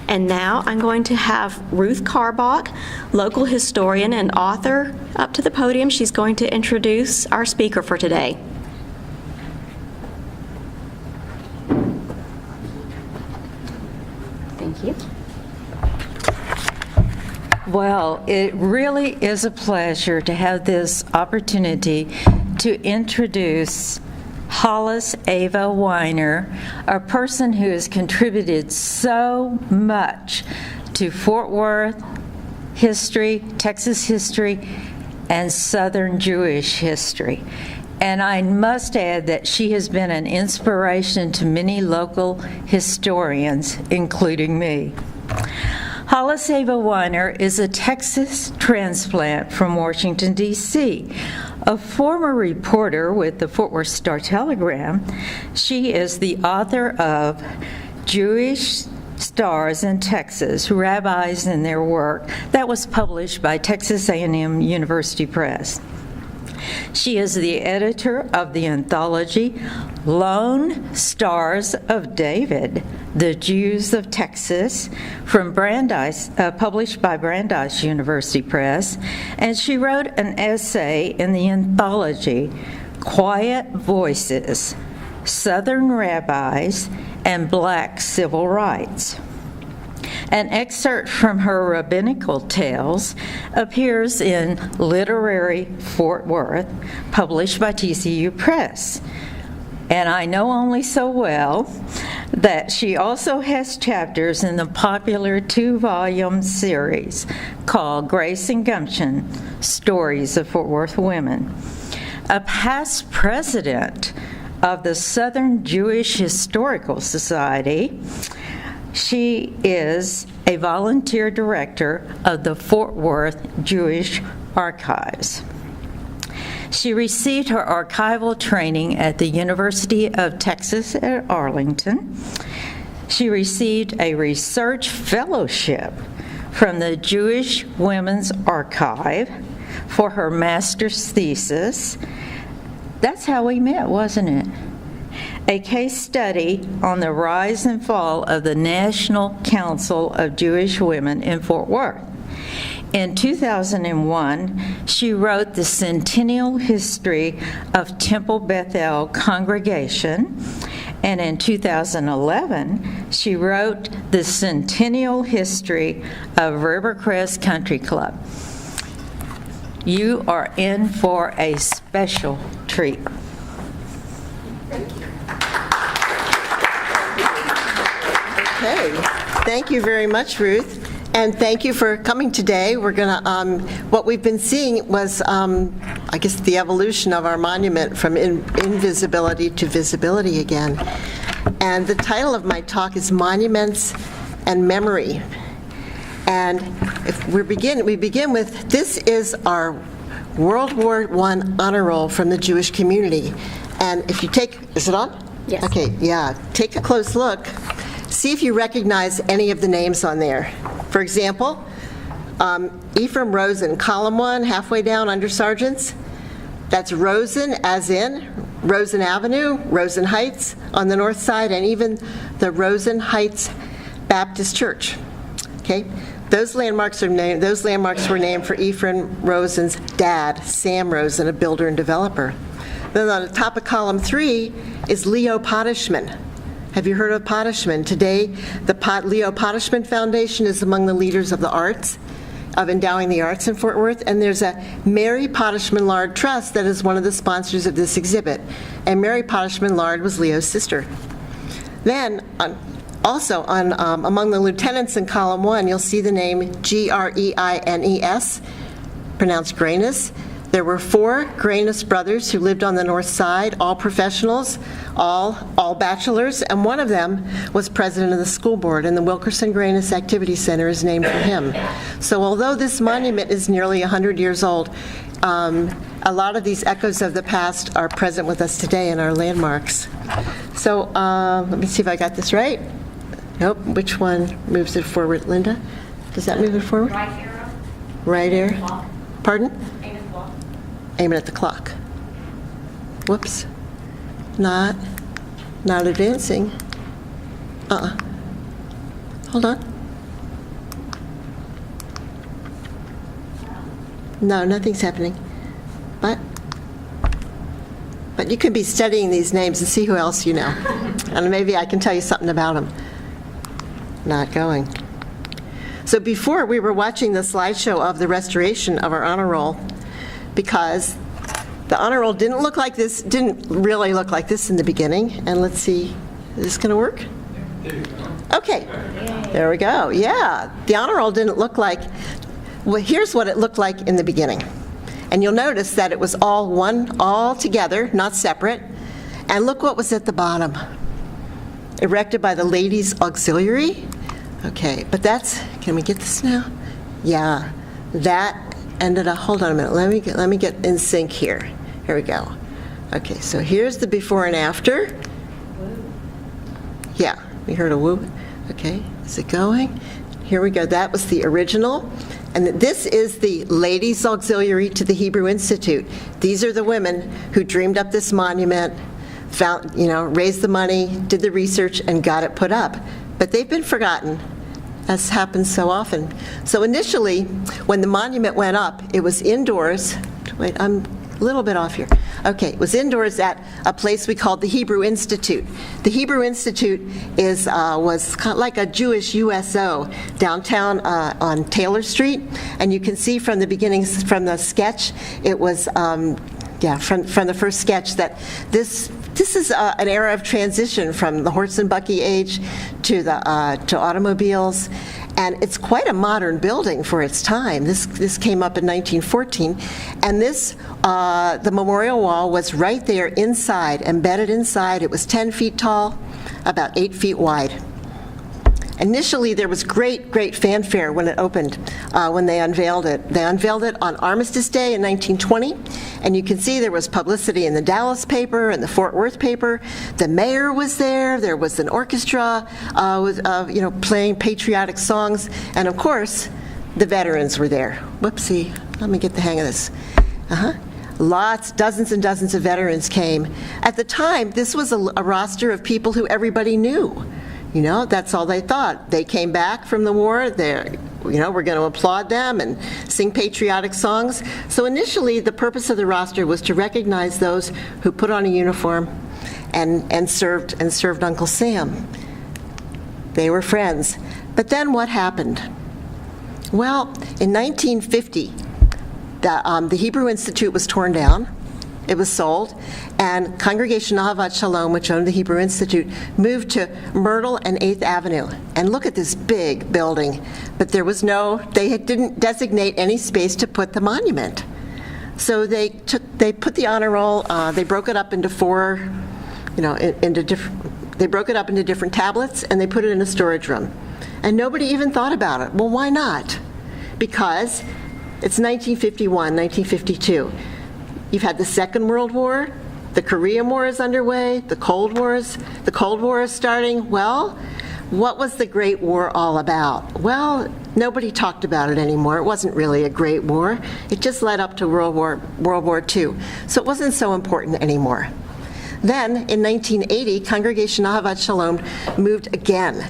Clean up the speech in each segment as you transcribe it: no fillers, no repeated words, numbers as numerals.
And now I'm going to have Ruth Carbach, local historian and author, up to the podium. She's going to introduce our speaker for today. Thank you. Well, it really is a pleasure to have this opportunity to introduce Holace Ava Weiner, a person who has contributed so much to Fort Worth history, Texas history, and Southern Jewish history. And I must add that she has been an inspiration to many local historians, including me. Holace Ava Weiner is a Texas transplant from Washington, D.C. A former reporter with the Fort Worth Star-Telegram, she is the author of Jewish Stars in Texas, Rabbis and Their Work, that was published by Texas A&M University Press. She is the editor of the anthology Lone Stars of David, The Jews of Texas, from Brandeis, published by Brandeis University Press, and she wrote an essay in the anthology Quiet Voices, Southern Rabbis and Black Civil Rights. An excerpt from her rabbinical tales appears in Literary Fort Worth, published by TCU Press. And I know only so well that she also has chapters in the popular 2-volume series called Grace and Gumption, Stories of Fort Worth Women. A past president of the Southern Jewish Historical Society, she is a volunteer director of the Fort Worth Jewish Archives. She received her archival training at the University of Texas at Arlington. She received a research fellowship from the Jewish Women's Archive for her master's thesis. That's how we met, wasn't it? A case study on the rise and fall of the National Council of Jewish Women in Fort Worth. In 2001, she wrote the Centennial History of Temple Bethel Congregation, and in 2011, she wrote the Centennial History of Rivercrest Country Club. You are in for a special treat. Okay, thank you very much, Ruth, and thank you for coming today. We're gonna, what we've been seeing was, I guess, the evolution of our monument from invisibility to visibility again. And the title of my talk is Monuments and Memory. And if we begin with, this is our World War I honor roll from the Jewish community. And if you take, is it on? Yes. Okay, yeah, take a close look. See if you recognize any of the names on there. For example, Ephraim Rosen, column 1, halfway down under sergeants. That's Rosen, as in Rosen Avenue, Rosen Heights on the north side, and even the Rosen Heights Baptist Church. Okay, those landmarks were named for Ephraim Rosen's dad, Sam Rosen, a builder and developer. Then on the top of column 3 is Leo Pottishman. Have you heard of Pottishman? Today, the Leo Pottishman Foundation is among the leaders of the arts, of endowing the arts in Fort Worth, and there's a Mary Pottishman Lard Trust that is one of the sponsors of this exhibit. And Mary Pottishman Lard was Leo's sister. Then, also among the lieutenants in column 1, you'll see the name Greines, pronounced Greines. There were 4 Greines brothers who lived on the north side, all professionals, all bachelors, and one of them was president of the school board, and the Wilkerson Greines Activity Center is named for him. So although this monument is nearly 100 years old, a lot of these echoes of the past are present with us today in our landmarks. So let me see if I got this right. Nope, which one moves it forward, Linda? Does that move it forward? Right arrow. Right arrow. Pardon? Aiming at the clock. Whoops. Not advancing. Hold on. No, nothing's happening. But you could be studying these names and see who else you know. And maybe I can tell you something about them. Not going. So before, we were watching the slideshow of the restoration of our honor roll, because the honor roll didn't really look like this in the beginning. And let's see, is this going to work? Okay, there we go. Yeah, the honor roll didn't look like, well, here's what it looked like in the beginning. And you'll notice that it was all together, not separate. And look what was at the bottom. Erected by the Ladies Auxiliary. Okay, but can we get this now? Yeah, that ended up, hold on a minute, let me get in sync here. Here we go. Okay, so here's the before and after. Yeah, we heard a woo. Okay, is it going? Here we go, that was the original. And this is the Ladies Auxiliary to the Hebrew Institute. These are the women who dreamed up this monument, raised the money, did the research, and got it put up. But they've been forgotten, as happens so often. So initially, when the monument went up, it was indoors. Wait, I'm a little bit off here. Okay, it was indoors at a place we called the Hebrew Institute. The Hebrew Institute was kind of like a Jewish USO downtown on Taylor Street, and you can see from the beginnings, from the sketch, it was, from the first sketch, that this is an era of transition from the horse and buggy age to automobiles. And it's quite a modern building for its time. This came up in 1914, and the memorial wall was right there inside, embedded inside. It was 10 feet tall, about 8 feet wide. Initially, there was great fanfare when it opened, when they unveiled it. They unveiled it on Armistice Day in 1920, and you can see there was publicity in the Dallas paper and the Fort Worth paper. The mayor was there. There was an orchestra playing patriotic songs, and of course, the veterans were there. Whoopsie, let me get the hang of this. Dozens and dozens of veterans came. At the time, this was a roster of people who everybody knew. That's all they thought. They came back from the war, we're going to applaud them and sing patriotic songs. So initially, the purpose of the roster was to recognize those who put on a uniform and served Uncle Sam. They were friends. But then what happened? Well, in 1950, the Hebrew Institute was torn down. It was sold, and Congregation Ahavat Shalom, which owned the Hebrew Institute, moved to Myrtle and 8th Avenue. And look at this big building, but they didn't designate any space to put the monument. So they put the honor roll, they broke it up into they broke it up into different tablets, and they put it in a storage room. And nobody even thought about it. Well, why not? Because it's 1951, 1952. You've had the Second World War, the Korean War is underway, the Cold War is starting. Well, what was the Great War all about? Well, nobody talked about it anymore. It wasn't really a great war. It just led up to World War II. So it wasn't so important anymore. Then, in 1980, Congregation Ahavat Shalom moved again.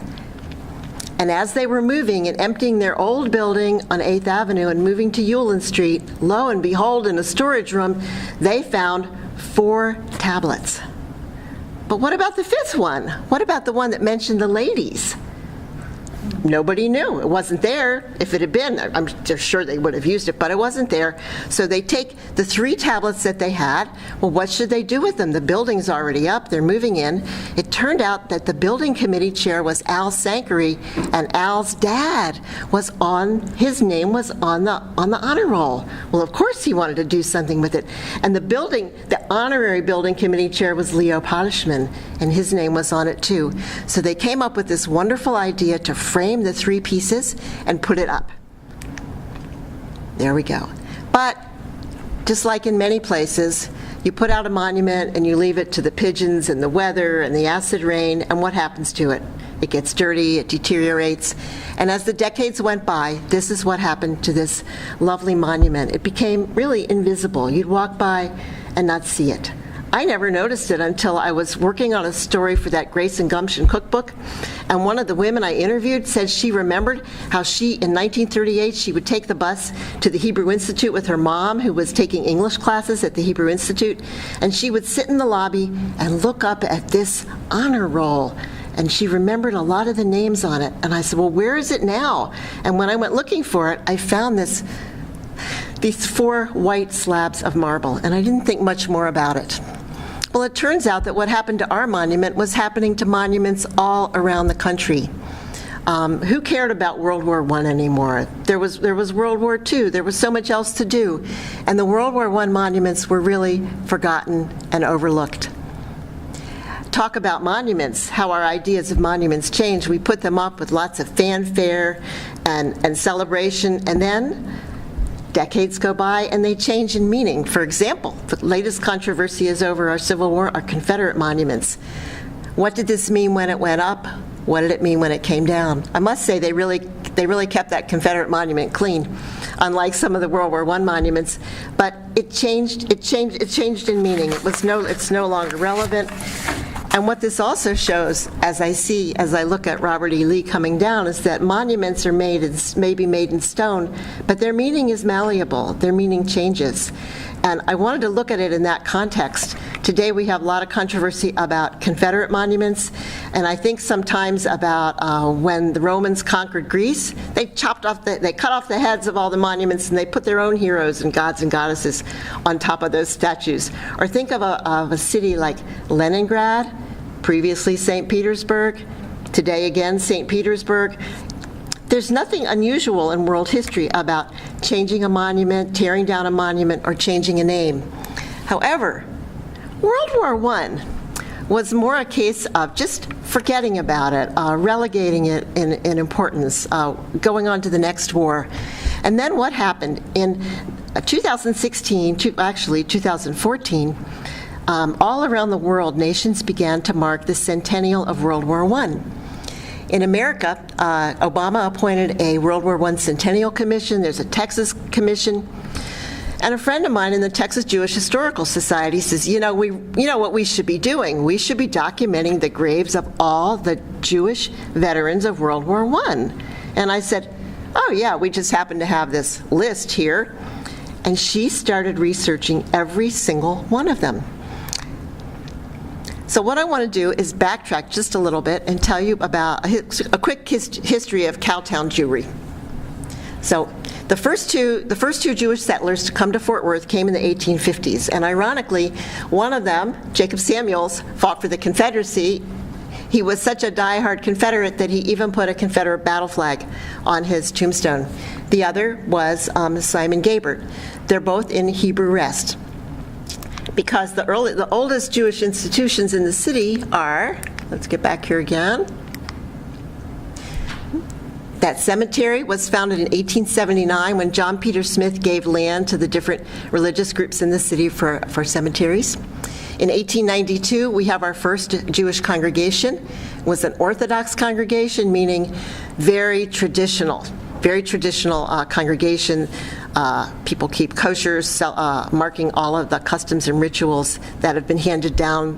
And as they were moving and emptying their old building on 8th Avenue and moving to Euland Street, lo and behold, in a storage room, they found 4 tablets. But what about the 5th one? What about the one that mentioned the ladies? Nobody knew. It wasn't there. If it had been, I'm sure they would have used it, but it wasn't there. So they take the 3 tablets that they had. Well, what should they do with them? The building's already up. They're moving in. It turned out that the building committee chair was Al Sankary, and Al's dad his name was on the honor roll. Well, of course he wanted to do something with it. And the honorary building committee chair was Leo Pottishman, and his name was on it too. So they came up with this wonderful idea to frame the 3 pieces and put it up. There we go. But just like in many places, you put out a monument and you leave it to the pigeons and the weather and the acid rain, and what happens to it? It gets dirty, it deteriorates, and as the decades went by, this is what happened to this lovely monument. It became really invisible. You'd walk by and not see it. I never noticed it until I was working on a story for that Grace and Gumption cookbook, and one of the women I interviewed said she remembered how she, in 1938, she would take the bus to the Hebrew Institute with her mom, who was taking English classes at the Hebrew Institute, and she would sit in the lobby and look up at this honor roll, and she remembered a lot of the names on it. And I said, well, where is it now? And when I went looking for it, I found these 4 white slabs of marble, and I didn't think much more about it. Well, it turns out that what happened to our monument was happening to monuments all around the country. Who cared about World War I anymore? There was World War II. There was so much else to do. And the World War I monuments were really forgotten and overlooked. Talk about monuments, how our ideas of monuments change. We put them up with lots of fanfare and celebration, and then decades go by and they change in meaning. For example, the latest controversy is over our Civil War, our Confederate monuments. What did this mean when it went up? What did it mean when it came down? I must say they really kept that Confederate monument clean, unlike some of the World War I monuments. But it changed in meaning. It's no longer relevant. And what this also shows, as I look at Robert E. Lee coming down, is that monuments are may be made in stone, but their meaning is malleable. Their meaning changes. And I wanted to look at it in that context. Today we have a lot of controversy about Confederate monuments, and I think sometimes about when the Romans conquered Greece, they cut off the heads of all the monuments and they put their own heroes and gods and goddesses on top of those statues. Or think of a city like Leningrad, previously St. Petersburg, today again St. Petersburg. There's nothing unusual in world history about changing a monument, tearing down a monument, or changing a name. However, World War I was more a case of just forgetting about it, relegating it in importance, going on to the next war. And then what happened? In 2014, all around the world, nations began to mark the centennial of World War I. In America, Obama appointed a World War I Centennial Commission. There's a Texas Commission. And a friend of mine in the Texas Jewish Historical Society says, you know what we should be doing? We should be documenting the graves of all the Jewish veterans of World War I. And I said, oh yeah, we just happen to have this list here. And she started researching every single one of them. So what I want to do is backtrack just a little bit and tell you about a quick history of Cowtown Jewry. So the first two Jewish settlers to come to Fort Worth came in the 1850s, and ironically, one of them, Jacob Samuels, fought for the Confederacy. He was such a diehard Confederate that he even put a Confederate battle flag on his tombstone. The other was Simon Gabert. They're both in Hebrew Rest. Because the oldest Jewish institutions in the city are, let's get back here again. That cemetery was founded in 1879 when John Peter Smith gave land to the different religious groups in the city for cemeteries. In 1892, we have our first Jewish congregation. It was an Orthodox congregation, meaning very traditional congregation. People keep kosher, marking all of the customs and rituals that have been handed down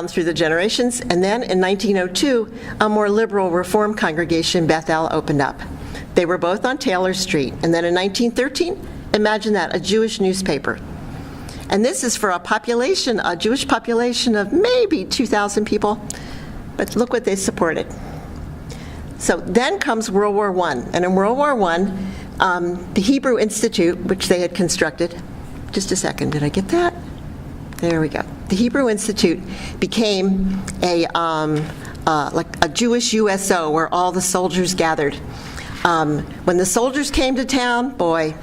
through the generations. And then in 1902, a more liberal Reform congregation, Bethel, opened up. They were both on Taylor Street. And then in 1913, imagine that, a Jewish newspaper. And this is for a Jewish population of maybe 2,000 people. But look what they supported. So then comes World War I. And in World War I, the Hebrew Institute, which they had constructed, just a second, did I get that? There we go. The Hebrew Institute became like a Jewish USO where all the soldiers gathered. When the soldiers came to town, boy,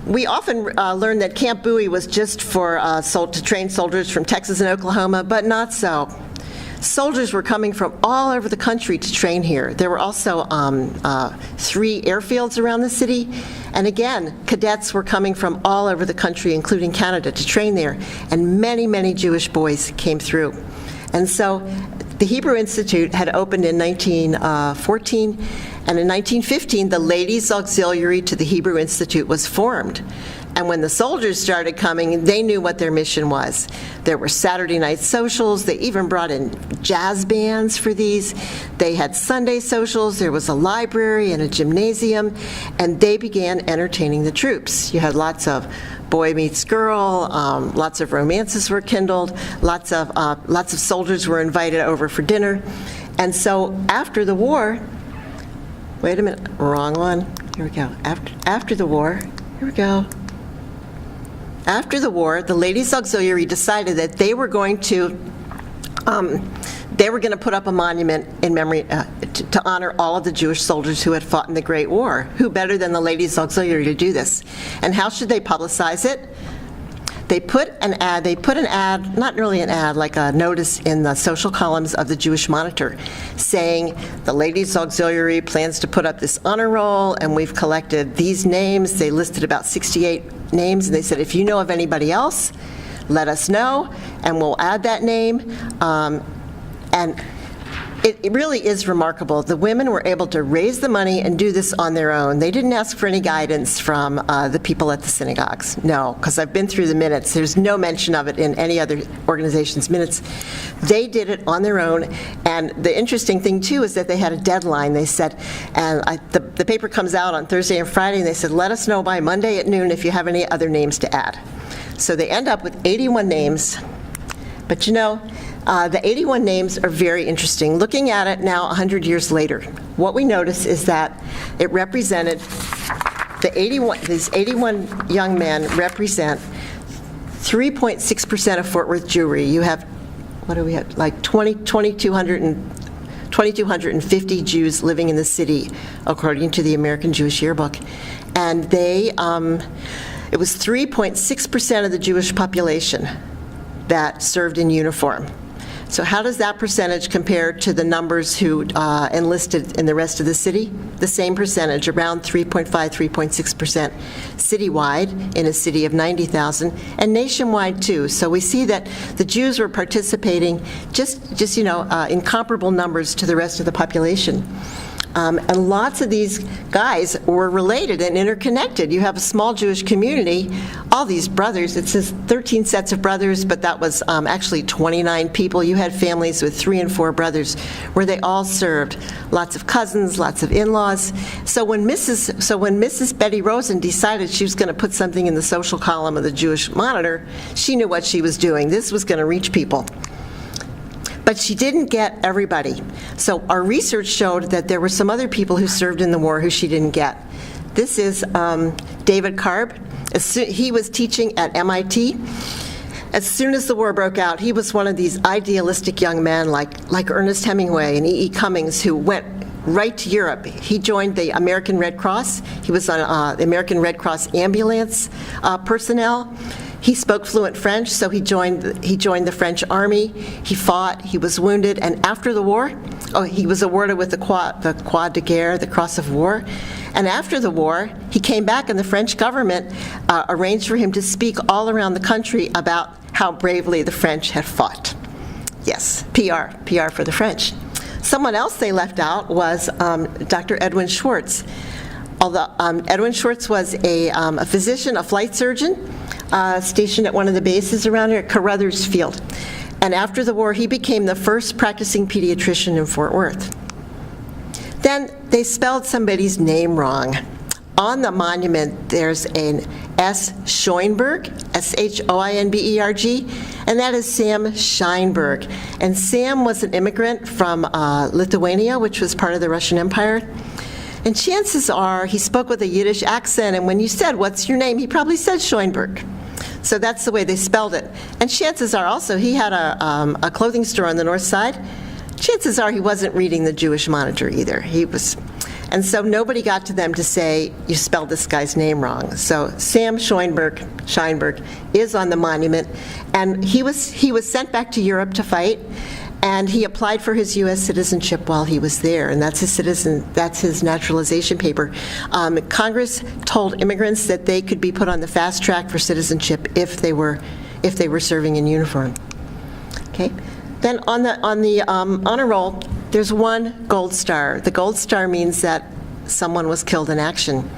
we often learn that Camp Bowie was just for to train soldiers from Texas and Oklahoma, but not so. Soldiers were coming from all over the country to train here. There were also 3 airfields around the city. And again, cadets were coming from all over the country, including Canada, to train there. And many, many Jewish boys came through. And so the Hebrew Institute had opened in 1914. And in 1915, the Ladies' Auxiliary to the Hebrew Institute was formed. And when the soldiers started coming, they knew what their mission was. There were Saturday night socials. They even brought in jazz bands for these. They had Sunday socials. There was a library and a gymnasium, and they began entertaining the troops. You had lots of boy meets girl, lots of romances were kindled, lots of soldiers were invited over for dinner. And so after the war, wait a minute, wrong one. Here we go. After the war, here we go. After the war, the Ladies Auxiliary decided that they were going to put up a monument in memory to honor all of the Jewish soldiers who had fought in the Great War. Who better than the Ladies Auxiliary to do this? And how should they publicize it? They put an ad, not really an ad, like a notice in the social columns of the Jewish Monitor, saying the Ladies Auxiliary plans to put up this honor roll, and we've collected these names. They listed about 68 names, and they said, if you know of anybody else, let us know, and we'll add that name. And it really is remarkable. The women were able to raise the money and do this on their own. They didn't ask for any guidance from the people at the synagogues. No, because I've been through the minutes. There's no mention of it in any other organization's minutes. They did it on their own. And the interesting thing, too, is that they had a deadline. They said, and the paper comes out on Thursday and Friday, and they said, let us know by Monday at noon if you have any other names to add. So they end up with 81 names. But you know, the 81 names are very interesting. Looking at it now 100 years later, what we notice is that it represented these 81 young men represent 3.6% of Fort Worth Jewry. You have, what do we have, like 2,250 Jews living in the city, according to the American Jewish Yearbook. And it was 3.6% of the Jewish population that served in uniform. So how does that percentage compare to the numbers who enlisted in the rest of the city? The same percentage, around 3.5, 3.6% citywide in a city of 90,000, and nationwide too. So we see that the Jews were participating just in comparable numbers to the rest of the population. And lots of these guys were related and interconnected. You have a small Jewish community, all these brothers. It says 13 sets of brothers, but that was actually 29 people. You had families with 3 and 4 brothers where they all served. Lots of cousins, lots of in-laws. So when Mrs. Betty Rosen decided she was going to put something in the social column of the Jewish Monitor, she knew what she was doing. This was going to reach people. But she didn't get everybody. So our research showed that there were some other people who served in the war who she didn't get. This is David Karb. He was teaching at MIT. As soon as the war broke out, he was one of these idealistic young men like Ernest Hemingway and E.E. Cummings, who went right to Europe. He joined the American Red Cross. He was on the American Red Cross ambulance personnel. He spoke fluent French, so he joined the French army. He fought, he was wounded, and after the war, he was awarded with the Croix de Guerre, the Cross of War. And after the war, he came back, and the French government arranged for him to speak all around the country about how bravely the French had fought. Yes, PR for the French. Someone else they left out was Dr. Edwin Schwartz. Although Edwin Schwartz was a physician, a flight surgeon, stationed at one of the bases around here at Carruthers Field. And after the war, he became the first practicing pediatrician in Fort Worth. Then they spelled somebody's name wrong. On the monument, there's an S. Schoenberg, S-H-O-I-N-B-E-R-G, and that is Sam Scheinberg. And Sam was an immigrant from Lithuania, which was part of the Russian Empire. And chances are he spoke with a Yiddish accent, and when you said, "What's your name?" he probably said Schoenberg. So that's the way they spelled it. And chances are also he had a clothing store on the north side. Chances are he wasn't reading the Jewish Monitor either. And so nobody got to them to say, you spelled this guy's name wrong. So Sam Scheinberg is on the monument, and he was sent back to Europe to fight, and he applied for his U.S. citizenship while he was there, and that's his naturalization paper. Congress told immigrants that they could be put on the fast track for citizenship if they were serving in uniform. Okay. Then on the honor roll, there's one gold star. The gold star means that someone was killed in action.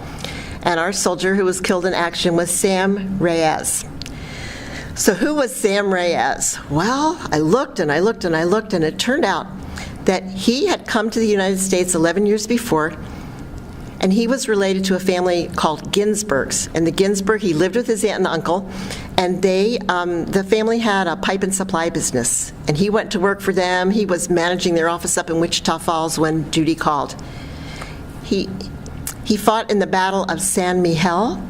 and our soldier who was killed in action was Sam Reyes. So who was Sam Reyes? Well, I looked and I looked and I looked, and it turned out that he had come to the United States 11 years before, and he was related to a family called Ginsburgs. And the Ginsburg, he lived with his aunt and uncle, and the family had a pipe and supply business. And he went to work for them. He was managing their office up in Wichita Falls when duty called. He fought in the Battle of San Miguel.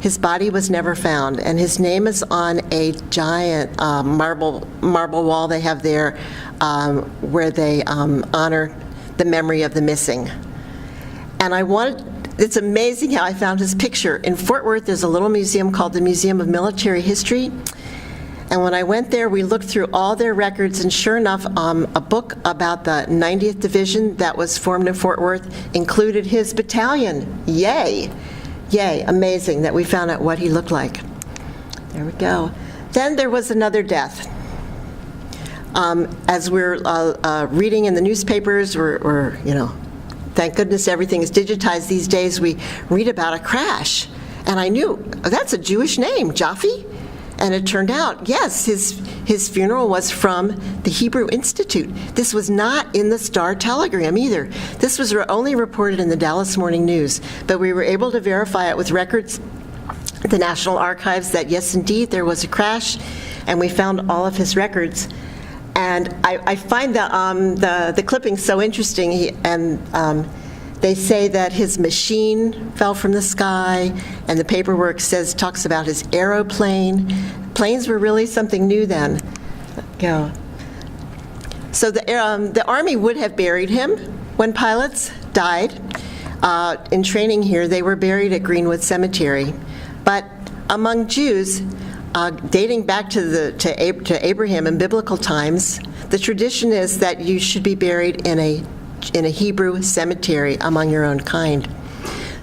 His body was never found, and his name is on a giant marble wall they have there, where they honor the memory of the missing. And it's amazing how I found his picture. In Fort Worth, there's a little museum called the Museum of Military History. And when I went there, we looked through all their records, and sure enough, a book about the 90th Division that was formed in Fort Worth included his battalion. Yay! Yay, amazing that we found out what he looked like. There we go. Then there was another death. As we're reading in the newspapers, or thank goodness everything is digitized these days, we read about a crash. And I knew, that's a Jewish name, Jaffe. And it turned out, yes, his funeral was from the Hebrew Institute. This was not in the Star Telegram either. This was only reported in the Dallas Morning News. But we were able to verify it with records, the National Archives, that yes, indeed, there was a crash, and we found all of his records. And I find the clipping so interesting, they say that his machine fell from the sky, and the paperwork talks about his aeroplane. Planes were really something new then. Go. So the Army would have buried him when pilots died. In training here, they were buried at Greenwood Cemetery. But among Jews, dating back to Abraham in biblical times, the tradition is that you should be buried in a Hebrew cemetery among your own kind.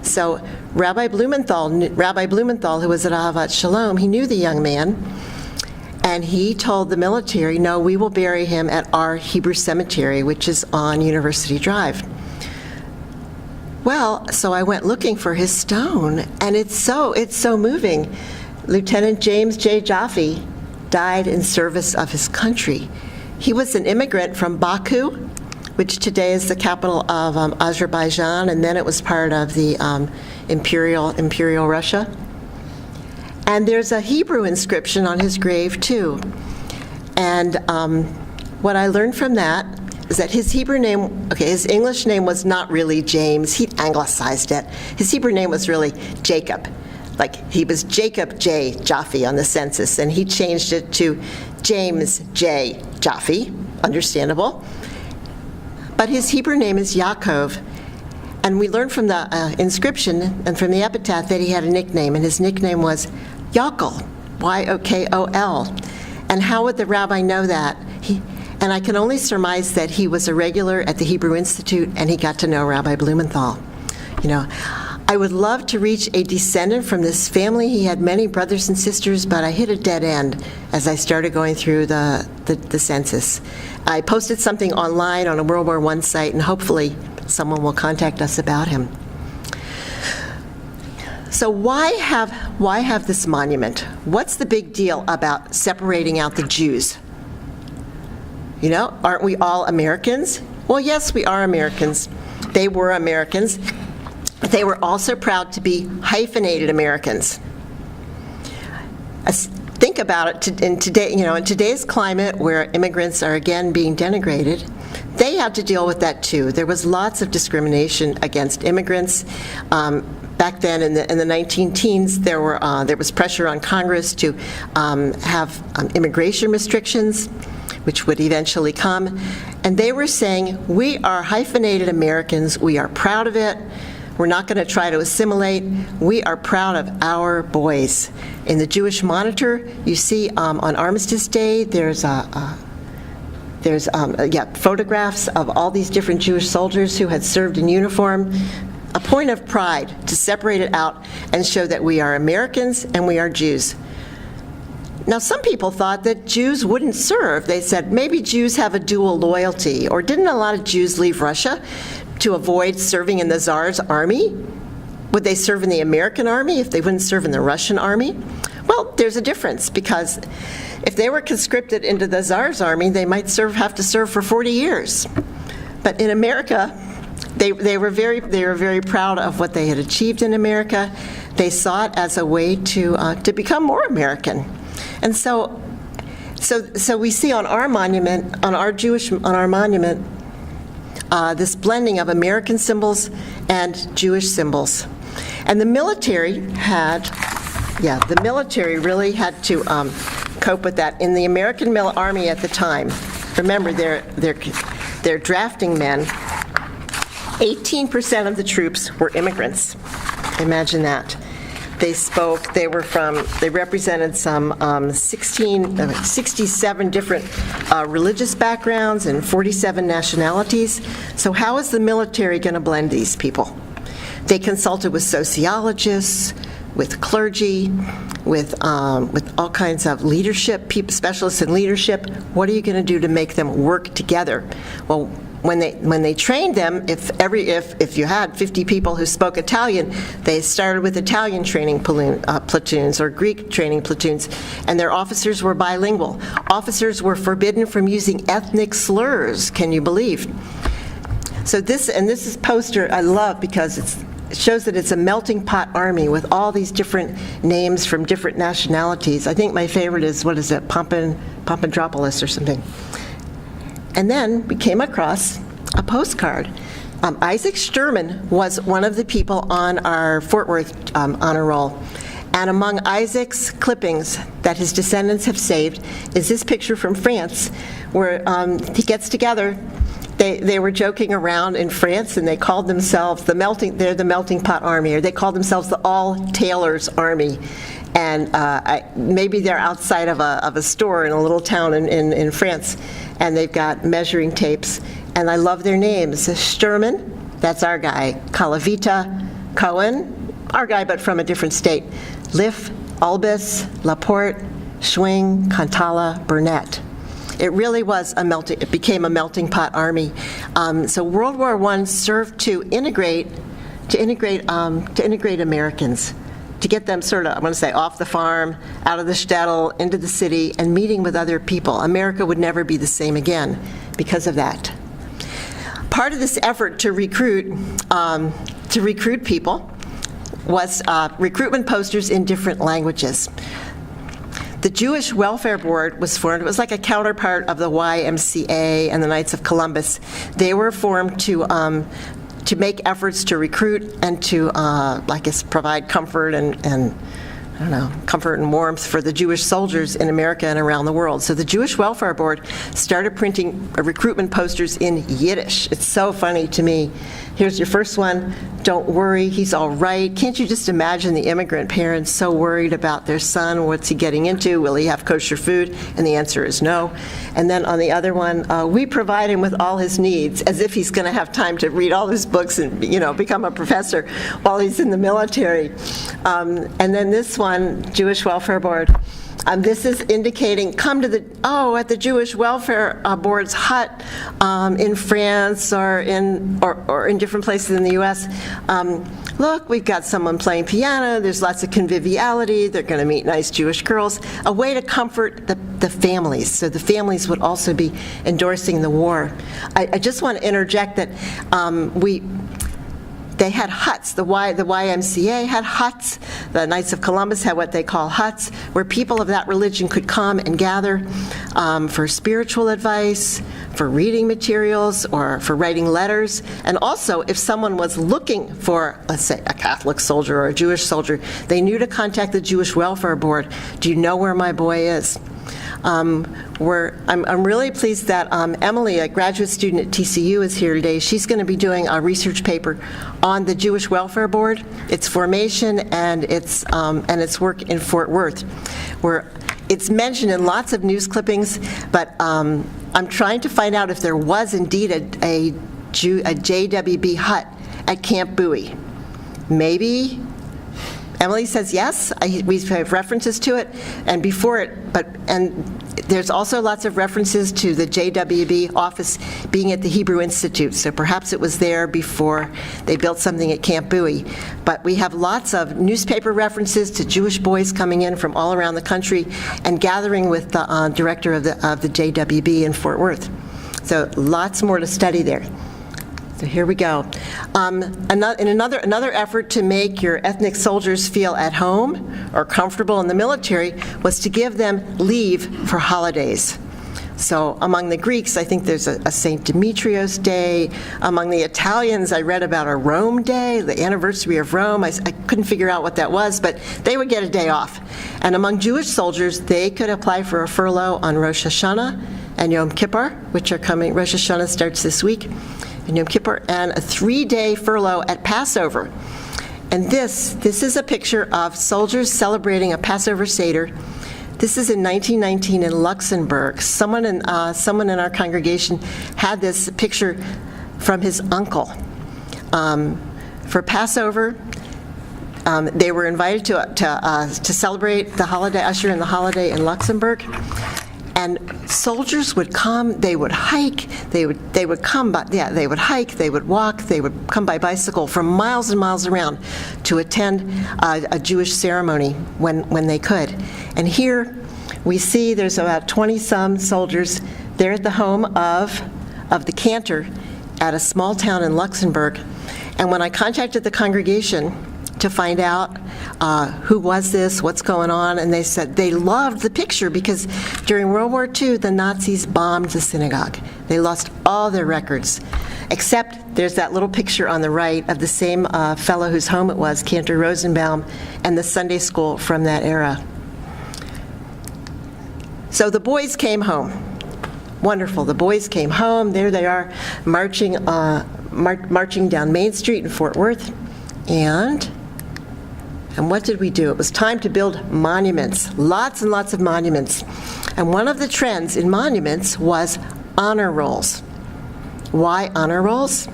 So Rabbi Blumenthal, who was at Ahavat Shalom, he knew the young man, and he told the military, no, we will bury him at our Hebrew cemetery, which is on University Drive. Well, so I went looking for his stone, and it's so moving. Lieutenant James J. Jaffe died in service of his country. He was an immigrant from Baku, which today is the capital of Azerbaijan, and then it was part of the Imperial Russia. And there's a Hebrew inscription on his grave, too. And what I learned from that is that his Hebrew name, his English name was not really James. He anglicized it. His Hebrew name was really Jacob. Like, he was Jacob J. Jaffe on the census, and he changed it to James J. Jaffe, understandable. But his Hebrew name is Yaakov, and we learned from the inscription and from the epitaph that he had a nickname, and his nickname was Yokol, Y-O-K-O-L. And how would the rabbi know that? And I can only surmise that he was a regular at the Hebrew Institute, and he got to know Rabbi Blumenthal. I would love to reach a descendant from this family. He had many brothers and sisters, but I hit a dead end as I started going through the census. I posted something online on a World War I site, and hopefully someone will contact us about him. So why have this monument? What's the big deal about separating out the Jews? Aren't we all Americans? Well, yes, we are Americans. They were Americans. They were also proud to be hyphenated Americans. Think about it in today's climate, where immigrants are again being denigrated. They had to deal with that too. There was lots of discrimination against immigrants. Back then, in the 19-teens, there was pressure on Congress to have immigration restrictions, which would eventually come. And they were saying, we are hyphenated Americans. We are proud of it. We're not going to try to assimilate. We are proud of our boys. In the Jewish Monitor, you see on Armistice Day, there's photographs of all these different Jewish soldiers who had served in uniform. A point of pride to separate it out and show that we are Americans and we are Jews. Now, some people thought that Jews wouldn't serve. They said maybe Jews have a dual loyalty, or didn't a lot of Jews leave Russia to avoid serving in the Tsar's army? Would they serve in the American army if they wouldn't serve in the Russian army? Well, there's a difference, because if they were conscripted into the Tsar's army, they might have to serve for 40 years. But in America, they were very proud of what they had achieved in America. They saw it as a way to become more American. And so we see on our monument, on our monument, this blending of American symbols and Jewish symbols. And the military really had to cope with that. In the American Army at the time, remember, they're drafting men. 18% of the troops were immigrants. Imagine that. They represented some 67 different religious backgrounds and 47 nationalities. So how is the military going to blend these people? They consulted with sociologists, with clergy, with all kinds of leadership, specialists in leadership. What are you going to do to make them work together? Well, when they trained them, if you had 50 people who spoke Italian, they started with Italian training platoons or Greek training platoons, and their officers were bilingual. Officers were forbidden from using ethnic slurs. Can you believe? So this is poster I love, because it shows that it's a melting pot army with all these different names from different nationalities. I think my favorite is, Papadopoulos or something. And then we came across a postcard. Isaac Sturman was one of the people on our Fort Worth honor roll. And among Isaac's clippings that his descendants have saved is this picture from France, where he gets together. They were joking around in France, and they called themselves the melting pot army, or they called themselves the all tailors army. And maybe they're outside of a store in a little town in France, and they've got measuring tapes. And I love their names. Sturman, that's our guy. Calavita, Cohen, our guy, but from a different state. Liff, Albus, Laporte, Schwing, Cantala, Burnett. It really was it became a melting pot army. So World War I served to integrate Americans, to get them sort of, I want to say, off the farm, out of the shtetl, into the city, and meeting with other people. America would never be the same again because of that. Part of this effort to recruit people was recruitment posters in different languages. The Jewish Welfare Board was formed. It was like a counterpart of the YMCA and the Knights of Columbus. They were formed to make efforts to recruit and to, provide comfort and comfort and warmth for the Jewish soldiers in America and around the world. So the Jewish Welfare Board started printing recruitment posters in Yiddish. It's so funny to me. Here's your first one. Don't worry, he's all right. Can't you just imagine the immigrant parents so worried about their son? What's he getting into? Will he have kosher food? And the answer is no. And then on the other one, we provide him with all his needs, as if he's going to have time to read all his books and become a professor while he's in the military. And then this one, Jewish Welfare Board. This is indicating, at the Jewish Welfare Board's hut in France or in different places in the U.S. Look, we've got someone playing piano, there's lots of conviviality, they're going to meet nice Jewish girls, a way to comfort the families. So the families would also be endorsing the war. I just want to interject that they had huts. The YMCA had huts. The Knights of Columbus had what they call huts, where people of that religion could come and gather for spiritual advice, for reading materials, or for writing letters. And also, if someone was looking for, let's say, a Catholic soldier or a Jewish soldier, they knew to contact the Jewish Welfare Board. Do you know where my boy is? I'm really pleased that Emily, a graduate student at TCU, is here today. She's going to be doing a research paper on the Jewish Welfare Board, its formation, and its work in Fort Worth, where it's mentioned in lots of news clippings, but I'm trying to find out if there was indeed a JWB hut at Camp Bowie. Maybe Emily says yes. We have references to it, and before it, and there's also lots of references to the JWB office being at the Hebrew Institute, so perhaps it was there before they built something at Camp Bowie. But we have lots of newspaper references to Jewish boys coming in from all around the country and gathering with the director of the JWB in Fort Worth. So lots more to study there. So here we go. Another effort to make your ethnic soldiers feel at home or comfortable in the military was to give them leave for holidays. So among the Greeks, I think there's a St. Demetrios Day. Among the Italians, I read about a Rome Day, the anniversary of Rome. I couldn't figure out what that was, but they would get a day off. And among Jewish soldiers, they could apply for a furlough on Rosh Hashanah and Yom Kippur, which are coming. Rosh Hashanah starts this week, and Yom Kippur, and a 3-day furlough at Passover. And this is a picture of soldiers celebrating a Passover Seder. This is in 1919 in Luxembourg. Someone in our congregation had this picture from his uncle. For Passover, they were invited to celebrate the holiday, usher in the holiday in Luxembourg. And soldiers would come, they would hike, they would come by, they would hike, they would walk, they would come by bicycle from miles and miles around to attend a Jewish ceremony when they could. And here we see there's about 20-some soldiers. They're at the home of the cantor at a small town in Luxembourg. And when I contacted the congregation to find out who was this, what's going on, and they said they loved the picture because during World War II, the Nazis bombed the synagogue. They lost all their records, except there's that little picture on the right of the same fellow whose home it was, Cantor Rosenbaum, and the Sunday school from that era. So the boys came home. Wonderful. The boys came home. There they are, marching down Main Street in Fort Worth, and what did we do? It was time to build monuments, lots and lots of monuments. And one of the trends in monuments was honor rolls. Why honor rolls?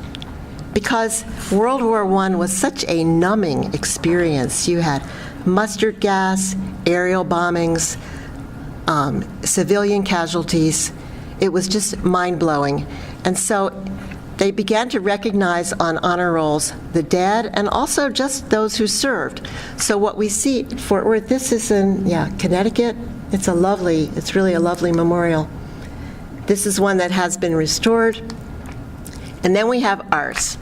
Because World War I was such a numbing experience. You had mustard gas, aerial bombings, civilian casualties. It was just mind-blowing. And so they began to recognize on honor rolls the dead and also just those who served. So what we see at Fort Worth, this is in Connecticut. It's really a lovely memorial. This is one that has been restored. And then we have ours.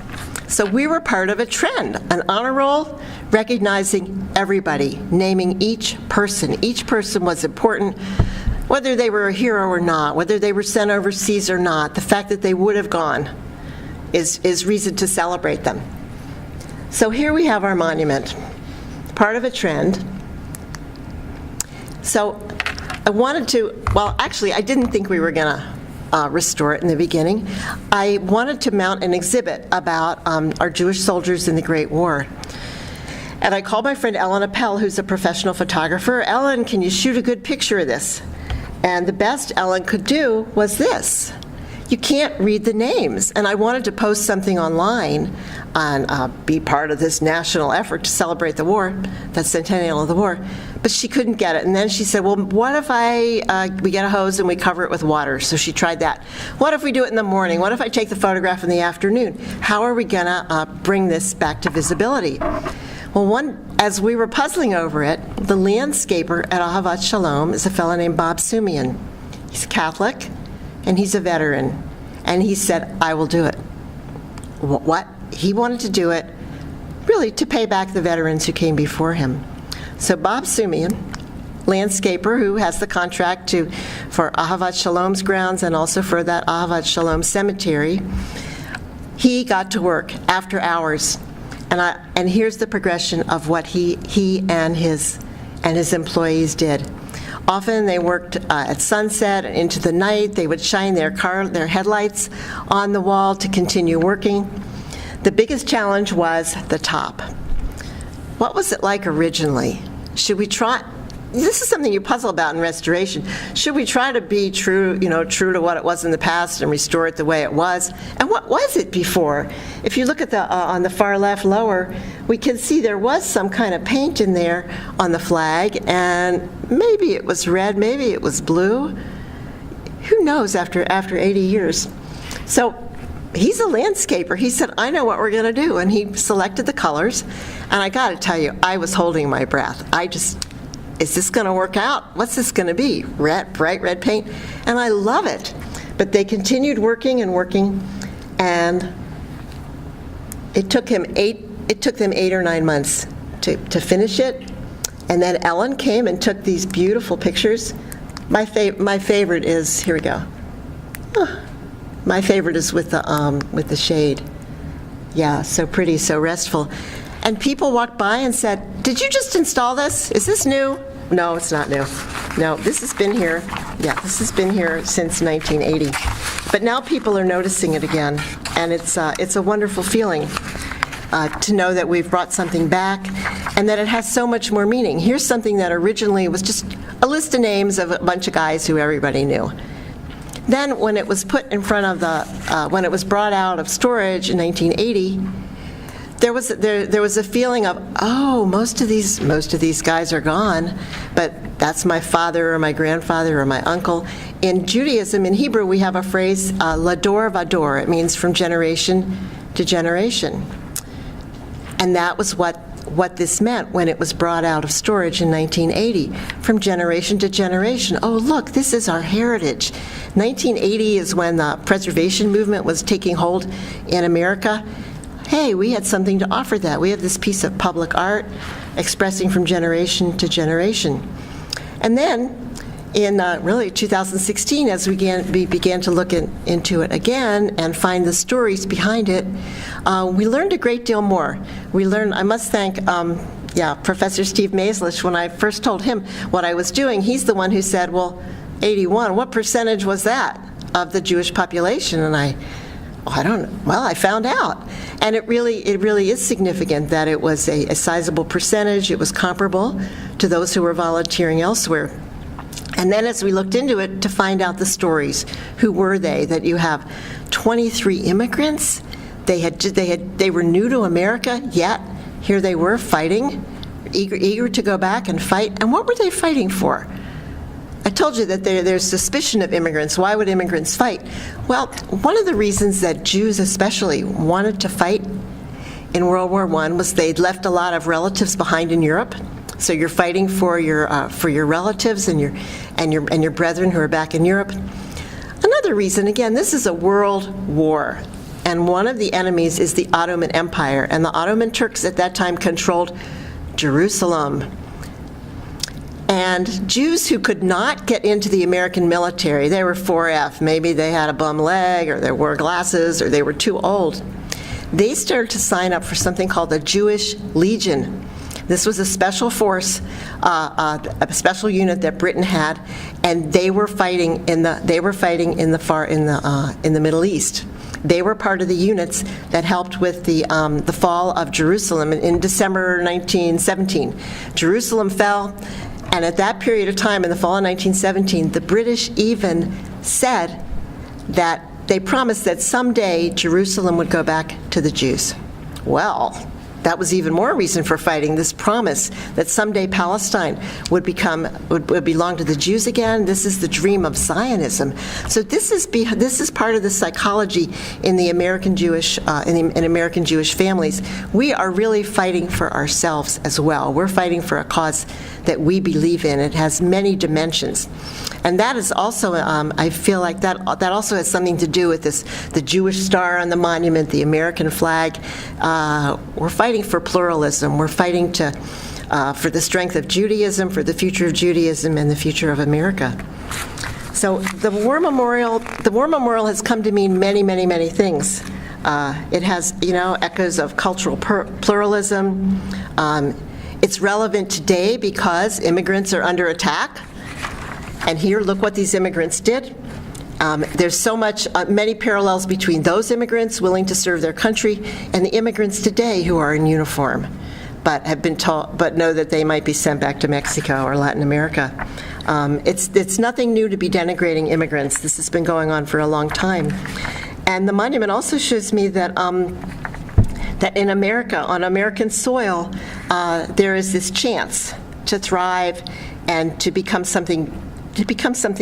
So we were part of a trend, an honor roll recognizing everybody, naming each person. Each person was important, whether they were a hero or not, whether they were sent overseas or not. The fact that they would have gone is reason to celebrate them. So here we have our monument, part of a trend. So I wanted to, well, actually, I didn't think we were going to restore it in the beginning. I wanted to mount an exhibit about our Jewish soldiers in the Great War. And I called my friend Ellen Appel, who's a professional photographer. Ellen, can you shoot a good picture of this? And the best Ellen could do was this. You can't read the names. And I wanted to post something online and be part of this national effort to celebrate the war, the centennial of the war. But she couldn't get it. And then she said, well, what if we get a hose and we cover it with water? So she tried that. What if we do it in the morning? What if I take the photograph in the afternoon? How are we going to bring this back to visibility? Well, as we were puzzling over it, the landscaper at Ahavat Shalom is a fellow named Bob Sumian. He's Catholic, and he's a veteran. And he said, I will do it. What? He wanted to do it, really, to pay back the veterans who came before him. So Bob Sumian, landscaper who has the contract for Ahavat Shalom's grounds and also for that Ahavat Shalom cemetery, he got to work after hours. And here's the progression of what he and his employees did. Often they worked at sunset and into the night. They would shine their headlights on the wall to continue working. The biggest challenge was the top. What was it like originally? Should we try? this is something you puzzle about in restoration. Should we try to be true to what it was in the past and restore it the way it was? And what was it before? If you look at on the far left lower, we can see there was some kind of paint in there on the flag, and maybe it was red, maybe it was blue. Who knows after 80 years? So he's a landscaper. He said, I know what we're going to do. And he selected the colors. And I got to tell you, I was holding my breath. Is this going to work out? What's this going to be? Bright red paint? And I love it. But they continued working and working. And it took them 8 or 9 months to finish it. And then Ellen came and took these beautiful pictures. My favorite is, here we go. My favorite is with the shade. Yeah, so pretty, so restful. And people walked by and said, did you just install this? Is this new? No, it's not new. No, this has been here. Yeah, this has been here since 1980. But now people are noticing it again, and it's a wonderful feeling to know that we've brought something back and that it has so much more meaning. Here's something that originally was just a list of names of a bunch of guys who everybody knew. Then when it was put in front of when it was brought out of storage in 1980, there was a feeling of, oh, most of these guys are gone, but that's my father or my grandfather or my uncle. In Judaism, in Hebrew, we have a phrase, lador vador. It means from generation to generation. And that was what this meant when it was brought out of storage in 1980, from generation to generation. Oh, look, this is our heritage. 1980 is when the preservation movement was taking hold in America. Hey, we had something to offer that. We have this piece of public art expressing from generation to generation. And then in really 2016, as we began to look into it again and find the stories behind it, we learned a great deal more. I must thank Professor Steve Maeslich. When I first told him what I was doing, he's the one who said, well, 81, what percentage was that of the Jewish population? And I don't know. Well, I found out. And it really is significant that it was a sizable percentage. It was comparable to those who were volunteering elsewhere. And then as we looked into it to find out the stories, who were they? That you have 23 immigrants. They were new to America, yet here they were fighting, eager to go back and fight. And what were they fighting for? I told you that there's suspicion of immigrants. Why would immigrants fight? Well, one of the reasons that Jews especially wanted to fight in World War I was they'd left a lot of relatives behind in Europe. So you're fighting for your relatives and your brethren who are back in Europe. Another reason, again, this is a world war, and one of the enemies is the Ottoman Empire, and the Ottoman Turks at that time controlled Jerusalem. And Jews who could not get into the American military, they were 4F, maybe they had a bum leg, or they wore glasses, or they were too old, they started to sign up for something called the Jewish Legion. This was a special force, a special unit that Britain had, and they were fighting in the Middle East. They were part of the units that helped with the fall of Jerusalem in December 1917. Jerusalem fell, and at that period of time, in the fall of 1917, the British even said that they promised that someday Jerusalem would go back to the Jews. Well, that was even more reason for fighting, this promise that someday Palestine would belong to the Jews again. This is the dream of Zionism. So this is part of the psychology in the American Jewish in American Jewish families. We are really fighting for ourselves as well. We're fighting for a cause that we believe in. It has many dimensions. And that is also, I feel like that also has something to do with the Jewish star on the monument, the American flag. We're fighting for pluralism. We're fighting for the strength of Judaism, for the future of Judaism, and the future of America. So the War Memorial has come to mean many, many, many things. It has, echoes of cultural pluralism. It's relevant today because immigrants are under attack. And here, look what these immigrants did. There's so many parallels between those immigrants willing to serve their country and the immigrants today who are in uniform. but have been told, but know that they might be sent back to Mexico or Latin America. It's nothing new to be denigrating immigrants. This has been going on for a long time. And the monument also shows me that that in America, on American soil, there is this chance to thrive and to become something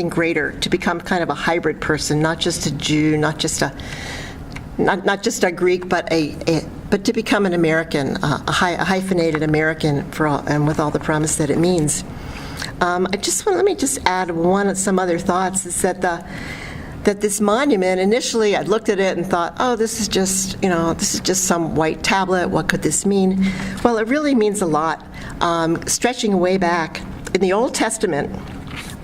greater, to become kind of a hybrid person, not just a Jew, not just a Greek, but to become an American, a hyphenated American for all, and with all the promise that it means. Let me just add some other thoughts. Is that this monument, initially I looked at it and thought, oh, this is just some white tablet. What could this mean? Well, it really means a lot. Stretching way back in the Old Testament,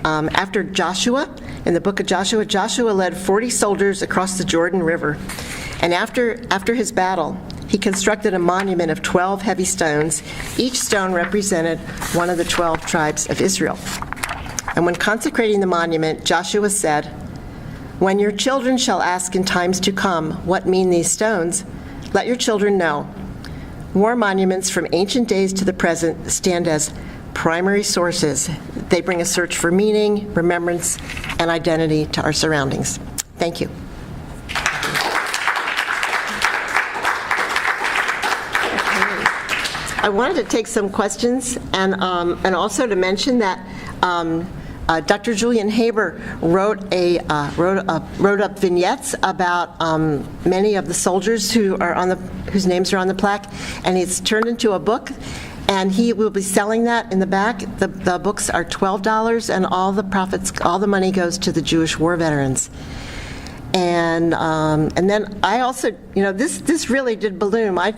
after Joshua, in the book of Joshua, Joshua led 40 soldiers across the Jordan River. And after his battle, he constructed a monument of 12 heavy stones. Each stone represented one of the 12 tribes of Israel. And when consecrating the monument, Joshua said, "When your children shall ask in times to come, what mean these stones? Let your children know. War monuments from ancient days to the present stand as primary sources. They bring a search for meaning, remembrance, and identity to our surroundings." Thank you. I wanted to take some questions and also to mention that Dr. Julian Haber wrote up vignettes about many of the soldiers whose names are on the plaque, and it's turned into a book. And he will be selling that in the back. The books are $12, and all the money goes to the Jewish war veterans. And then I also, this really did balloon. I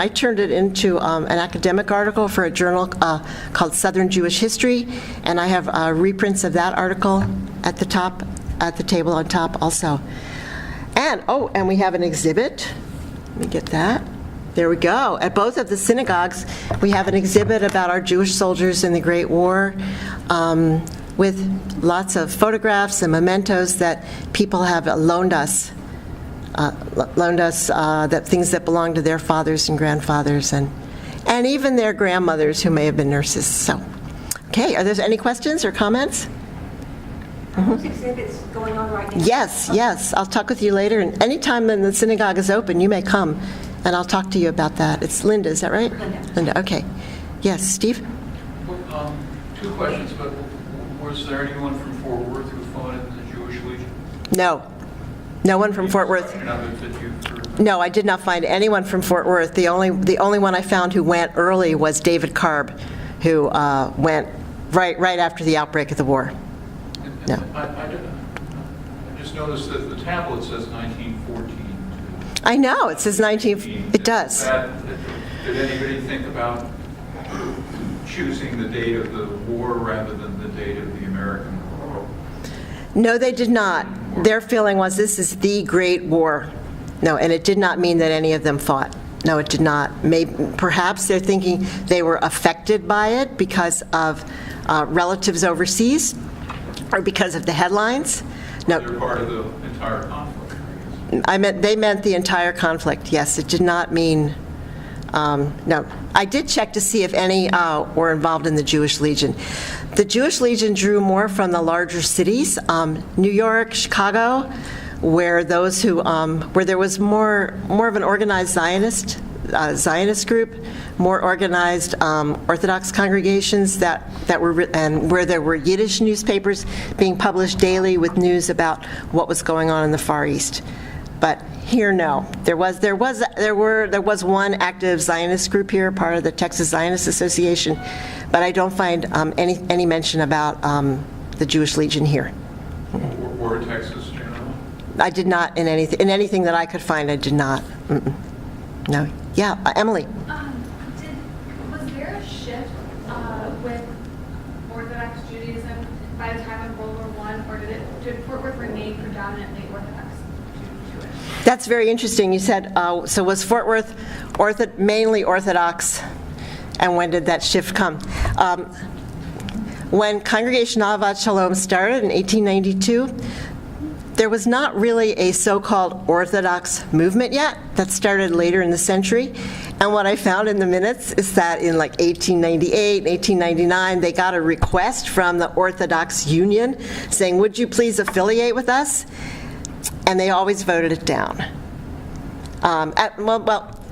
turned it into an academic article for a journal called Southern Jewish History, and I have reprints of that article at the table on top also. And we have an exhibit. Let me get that. There we go. At both of the synagogues, we have an exhibit about our Jewish soldiers in the Great War, with lots of photographs and mementos that people have loaned us, that things that belong to their fathers and grandfathers, and even their grandmothers who may have been nurses. So, okay, are there any questions or comments? Are those exhibits going on right now? Yes. I'll talk with you later. And anytime the synagogue is open, you may come, and I'll talk to you about that. It's Linda, is that right? Linda, okay. Yes, Steve? Well, two questions, but was there anyone from Fort Worth who fought in the Jewish Legion? No. No one from Fort Worth. No, I did not find anyone from Fort Worth. The only one I found who went early was David Karb, who went right after the outbreak of the war. No. I just noticed that the tablet says 1914. I know, it says 19. It does. Did anybody think about choosing the date of the war rather than the date of the American War? No, they did not. Their feeling was this is the Great War. No, and it did not mean that any of them fought. No, it did not. Perhaps they're thinking they were affected by it because of relatives overseas or because of the headlines. No. They're part of the entire conflict. They meant the entire conflict, yes. It did not mean, no. I did check to see if any were involved in the Jewish Legion. The Jewish Legion drew more from the larger cities, New York, Chicago, where there was more of an organized Zionist group, more organized Orthodox congregations that were, and where there were Yiddish newspapers being published daily with news about what was going on in the Far East. But here, no. There was one active Zionist group here, part of the Texas Zionist Association, but I don't find any mention about the Jewish Legion here. Or Texas generally? I did not in anything that I could find. I did not. No. Yeah, Emily. Was there a shift with Orthodox Judaism by the time of World War I, or did Fort Worth remain predominantly Orthodox Jewish? That's very interesting. You said, so was Fort Worth mainly Orthodox, and when did that shift come? When Congregation Ahavat Shalom started in 1892, there was not really a so-called Orthodox movement yet. That started later in the century. And what I found in the minutes is that in like 1898, 1899, they got a request from the Orthodox Union saying, would you please affiliate with us? And they always voted it down.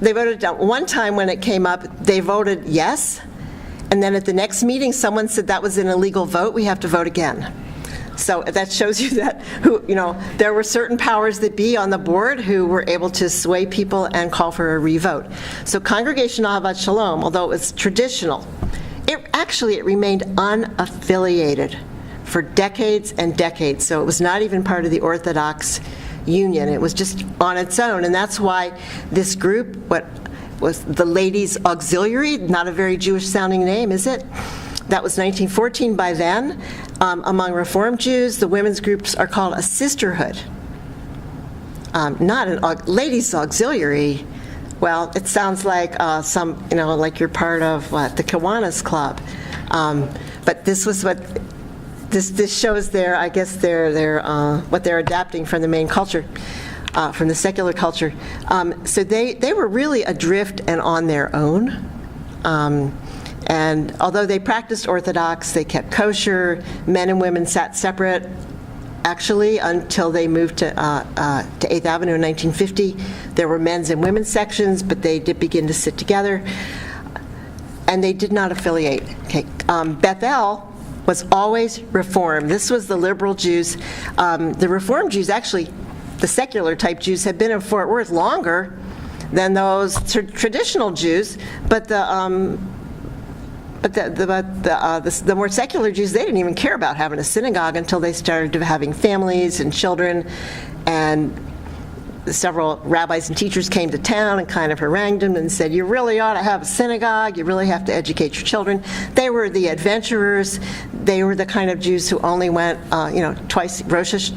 They voted it down. One time when it came up, they voted yes. And then at the next meeting, someone said that was an illegal vote. We have to vote again. So that shows you that there were certain powers that be on the board who were able to sway people and call for a revote. So Congregation Ahavat Shalom, although it was traditional, it remained unaffiliated for decades and decades. So it was not even part of the Orthodox Union. It was just on its own. And that's why this group, what was the Ladies Auxiliary, not a very Jewish sounding name, is it? That was 1914 by then. Among Reform Jews, the women's groups are called a sisterhood. Not an ladies' auxiliary. Well, it sounds like like you're part of the Kiwanis Club. But this was what this shows their, I guess, what they're adapting from the main culture, from the secular culture. So they were really adrift and on their own. And although they practiced Orthodox, they kept kosher. Men and women sat separate, actually, until they moved to 8th Avenue in 1950. There were men's and women's sections, but they did begin to sit together. And they did not affiliate. Okay. Bethel was always Reform. This was the liberal Jews. The Reform Jews, actually, the secular type Jews, had been in Fort Worth longer than those traditional Jews, but the more secular Jews, they didn't even care about having a synagogue until they started having families and children, and several rabbis and teachers came to town and kind of harangued them and said, you really ought to have a synagogue, you really have to educate your children. They were the adventurers. They were the kind of Jews who only went, twice,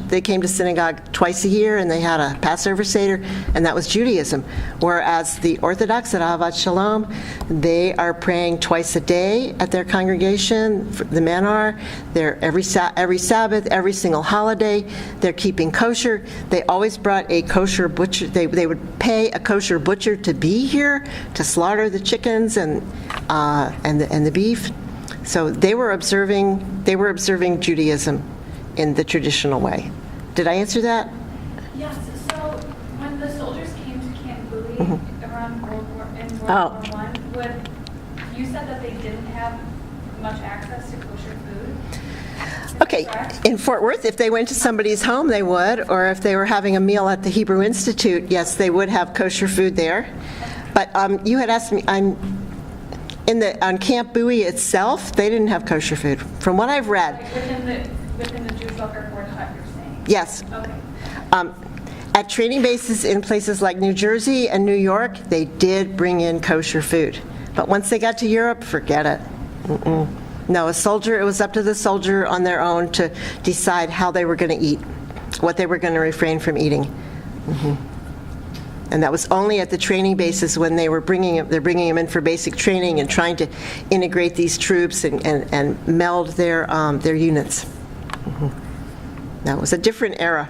they came to synagogue twice a year, and they had a Passover Seder, and that was Judaism. Whereas the Orthodox at Ahavat Shalom, they are praying twice a day at their congregation. The men are. They're every Sabbath, every single holiday. They're keeping kosher. They always brought a kosher butcher. They would pay a kosher butcher to be here to slaughter the chickens and the beef. So they were observing Judaism in the traditional way. Did I answer that? Yes. So when the soldiers came to Camp Bowie around World War I, you said that they didn't have much access to kosher food. Okay, in Fort Worth, if they went to somebody's home, they would, or if they were having a meal at the Hebrew Institute, yes, they would have kosher food there. But you had asked me, on Camp Bowie itself, they didn't have kosher food, from what I've read. Like within the Jewish Welfare Board hut, you're saying? Yes. Okay. At training bases in places like New Jersey and New York, they did bring in kosher food. But once they got to Europe, forget it. No, it was up to the soldier on their own to decide how they were going to eat, what they were going to refrain from eating. And that was only at the training bases when they're bringing them in for basic training and trying to integrate these troops and meld their units. That was a different era.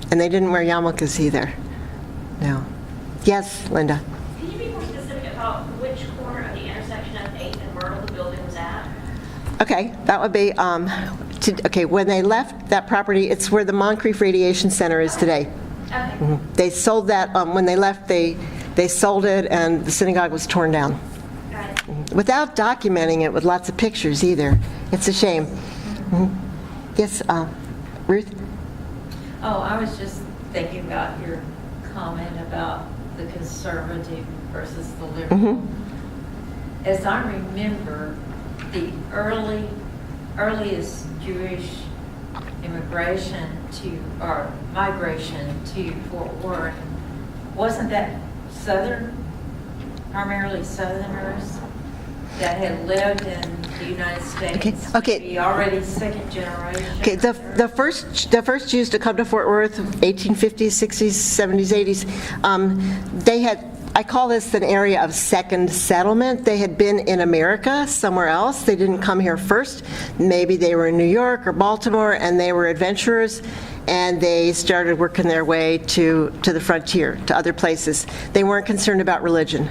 And they didn't wear yarmulkes either. No. Yes, Linda? Can you be more specific about which corner of the intersection of 8th and Myrtle the building was at? Okay, that would be, when they left that property, it's where the Moncrief Radiation Center is today. Okay. They sold that, when they left, they sold it, and the synagogue was torn down. Got it. Without documenting it with lots of pictures either. It's a shame. Yes, Ruth? Oh, I was just thinking about your comment about the conservative versus the liberal. As I remember, the earliest Jewish immigration or migration to Fort Worth, wasn't that primarily Southerners that had lived in the United States? Okay. Maybe already second generation. Okay, the first Jews to come to Fort Worth, 1850s, 60s, 70s, 80s, they had, I call this an area of second settlement. They had been in America somewhere else. They didn't come here first. Maybe they were in New York or Baltimore, and they were adventurers, and they started working their way to the frontier, to other places. They weren't concerned about religion.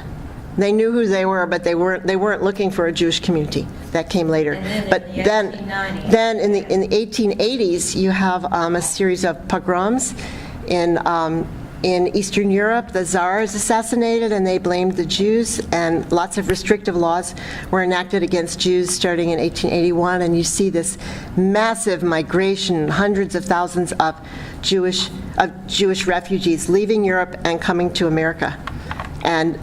They knew who they were, but they weren't looking for a Jewish community. That came later. And then in But the then, 1890s. then in the 1880s, you have a series of pogroms in Eastern Europe. The Tsar is assassinated, and they blamed the Jews, and lots of restrictive laws were enacted against Jews starting in 1881, and you see this massive migration, hundreds of thousands of Jewish refugees leaving Europe and coming to America. And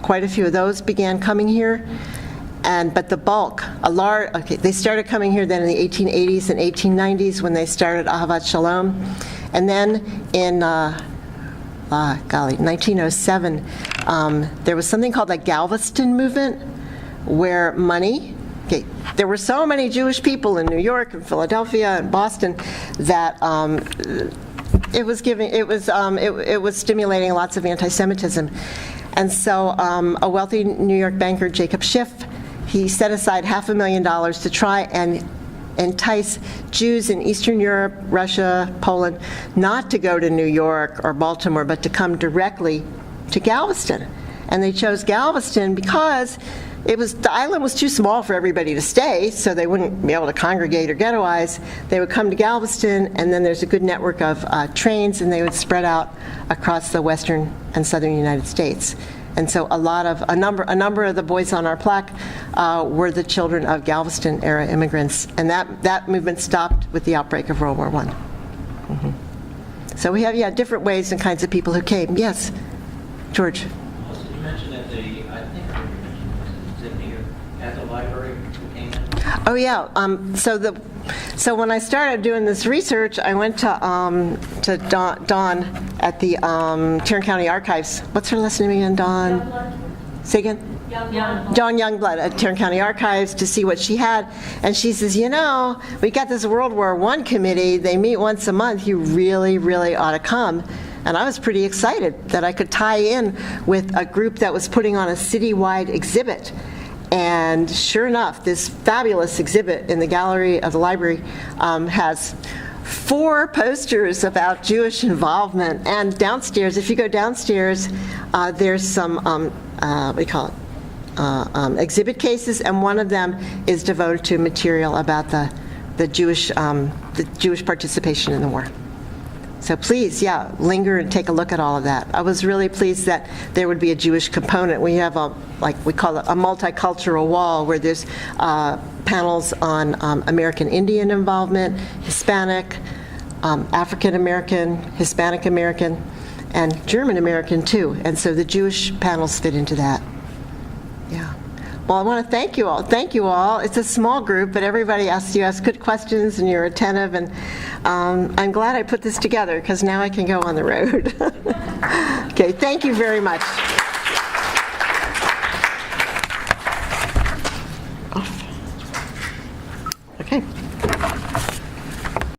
quite a few of those began coming here. But the bulk, they started coming here then in the 1880s and 1890s when they started Ahavat Shalom. And then in 1907, there was something called the Galveston movement, where there were so many Jewish people in New York and Philadelphia and Boston that it was stimulating lots of anti-Semitism. And so a wealthy New York banker, Jacob Schiff, he set aside $500,000 to try and entice Jews in Eastern Europe, Russia, Poland, not to go to New York or Baltimore, but to come directly to Galveston. And they chose Galveston because the island was too small for everybody to stay, so they wouldn't be able to congregate or ghettoize. They would come to Galveston, and then there's a good network of trains, and they would spread out across the western and southern United States. And so a number of the boys on our plaque were the children of Galveston-era immigrants, and that movement stopped with the outbreak of World War I. Mm-hmm. So we have different ways and kinds of people who came. Yes, George. Also, you mentioned that I think you mentioned was in here at the library who came in. Oh yeah. So when I started doing this research, I went to Dawn at the Tarrant County Archives. What's her last name again? Dawn. Say again. Dawn Youngblood at Tarrant County Archives to see what she had, and she says, we got this World War I committee. They meet once a month. You really, really ought to come. And I was pretty excited that I could tie in with a group that was putting on a citywide exhibit. And sure enough, this fabulous exhibit in the gallery of the library has 4 posters about Jewish involvement. And downstairs, if you go downstairs, there's some, exhibit cases, and one of them is devoted to material about the Jewish participation in the war. So please, linger and take a look at all of that. I was really pleased that there would be a Jewish component. We have we call it a multicultural wall, where there's panels on American Indian involvement, Hispanic, African American, Hispanic American, and German American too. And so the Jewish panels fit into that. Yeah. Well, I want to thank you all. Thank you all. It's a small group, but everybody asks good questions, and you're attentive, and I'm glad I put this together, because now I can go on the road. Okay, thank you very much. Okay.